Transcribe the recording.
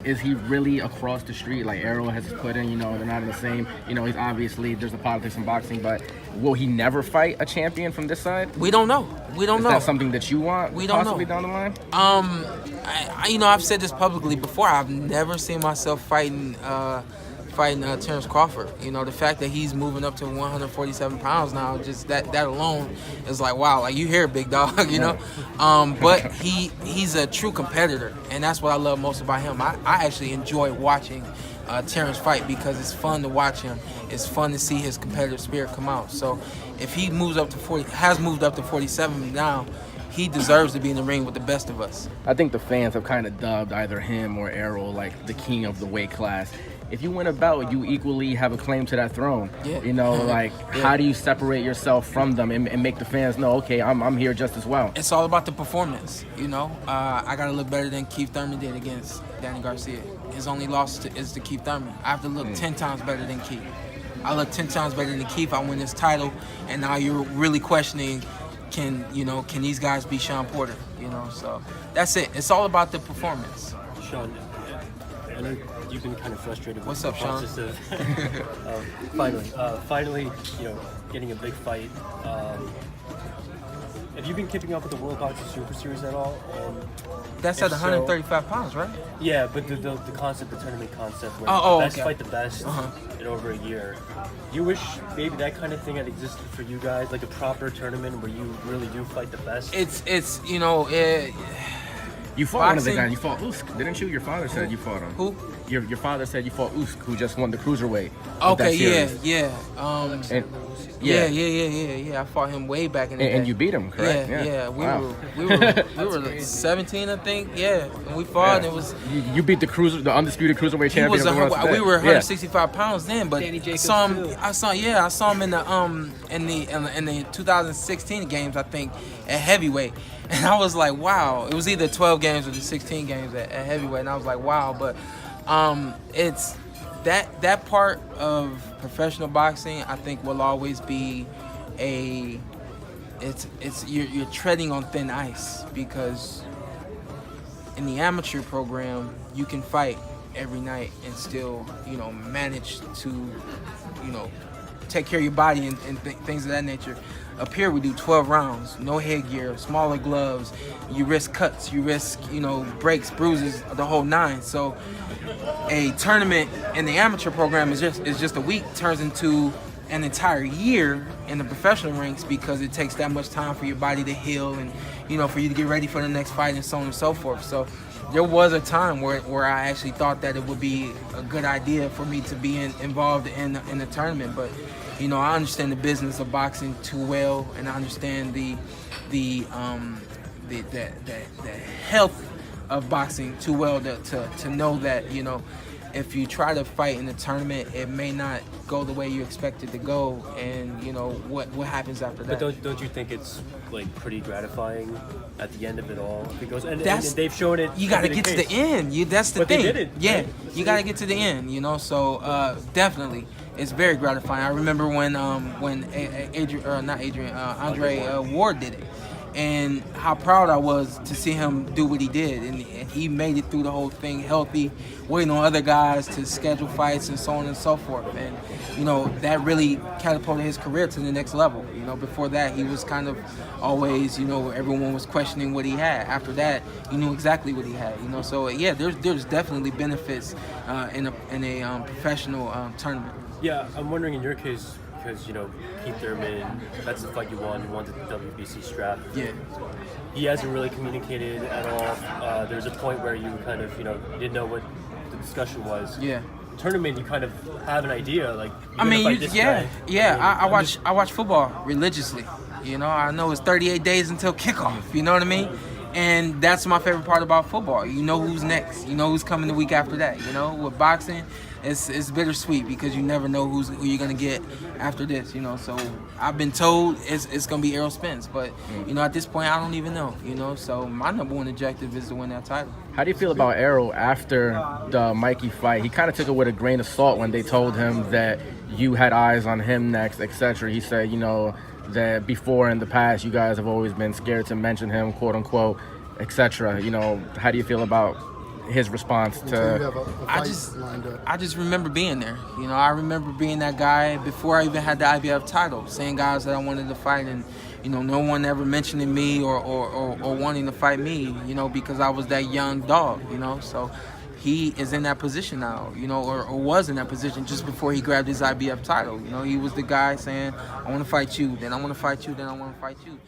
is he really across the street like Errol has put in? They're not in the same. He's obviously there's a politics in boxing, but will he never fight a champion from this side? We don't know. Is that something that you want we don't possibly know. down the line? I've said this publicly before. I've never seen myself fighting Terance Crawford. The fact that he's moving up to 147 pounds now, just that alone is like, wow, like you hear big dog, but he's a true competitor, and that's what I love most about him. I actually enjoy watching Terance fight because it's fun to watch him. It's fun to see his competitive spirit come out. So if he moves up to 40, has moved up to 47 now, he deserves to be in the ring with the best of us. I think the fans have kind of dubbed either him or Errol like the king of the weight class. If you win a belt, you equally have a claim to that throne. Yeah. How do you separate yourself from them and make the fans know, okay, I'm here just as well? It's all about the performance, I got to look better than Keith Thurman did against Danny Garcia. His only loss is to Keith Thurman. I have to look 10 times better than Keith. I look 10 times better than Keith. I win this title, and now you're really questioning, can these guys be Shawn Porter? So that's it. It's all about the performance. Shawn, I know you've been kind of frustrated with What's the up, Shawn? process of finally, getting a big fight. Have you been keeping up with the World Boxing Super Series at all? And that's at 135 pounds, right? Yeah, but the concept, the tournament concept, where the best okay. fight the best in over a year. You wish maybe that kind of thing had existed for you guys, like a proper tournament where you really do fight the best? You fought one of the guys. You fought Usyk, didn't you? Your father said you fought him. Who? Your father said you fought Usyk, who just won the cruiserweight. Okay, yeah. Yeah. I fought him way back in the day. And you beat him, correct? Yeah. Wow. We were like 17, I think. Yeah, and we fought. And it was you beat the undisputed cruiserweight champion. We were 165 pounds then, but Danny Jacobs I saw him in the 2016 games, I think, at heavyweight. And I was like, wow. It was either 12 games or the 16 games at heavyweight, and I was like, wow. But it's that part of professional boxing, I think, will always be you're treading on thin ice, because in the amateur program you can fight every night and still manage to take care of your body and things of that nature. Up here we do 12 rounds, no headgear, smaller gloves. You risk cuts, you risk breaks, bruises, the whole nine. So a tournament in the amateur program is just a week, turns into an entire year in the professional ranks, because it takes that much time for your body to heal and for you to get ready for the next fight and so on and so forth. So there was a time where I actually thought that it would be a good idea for me to be involved in the tournament, but I understand the business of boxing too well, and I understand the health of boxing too well to know that if you try to fight in a tournament, it may not go the way you expect it to go, and what happens after that. But don't you think it's like pretty gratifying at the end of it all? Because and they've shown it. You got to get to the end. That's the thing. They did it. Yeah, right? you got to get to the end. So definitely, it's very gratifying. I remember when Andre Ward did it, and how proud I was to see him do what he did, and he made it through the whole thing healthy, waiting on other guys to schedule fights and so on and so forth, and that really catapulted his career to the next level. Before that he was kind of always, everyone was questioning what he had. After that, he knew exactly what he had. So yeah, there's definitely benefits in a professional tournament. Yeah, I'm wondering in your case, because Keith Thurman, that's the fight you won. You won the WBC strap. Yeah. He hasn't really communicated at all. There's a point where you kind of you didn't know what the discussion was. Yeah. Tournament, you kind of have an idea, like I watch football religiously. I know it's 38 days until kickoff. You know what I mean? And that's my favorite part about football. You know who's next. You know who's coming the week after that. With boxing, it's bittersweet, because you never know who you're gonna get after this. So I've been told it's gonna be Errol Spence, but at this point I don't even know. So my number one objective is to win that title. How do you feel about Errol after the Mikey fight? He kind of took it with a grain of salt when they told him that you had eyes on him next, etc. He said, that before in the past you guys have always been scared to mention him, quote unquote, etc. How do you feel about his response Until you to. have a fight lined up. I just remember being there. You know, I remember being that guy before I even had the IBF title, saying guys that I wanted to fight, and you know, no one ever mentioning me or wanting to fight me. You know, because I was that young dog. You know, so he is in that position now. You know, or was in that position just before he grabbed his IBF title. You know, he was the guy saying, "I want to fight you, then I want to fight you, then I want to fight you."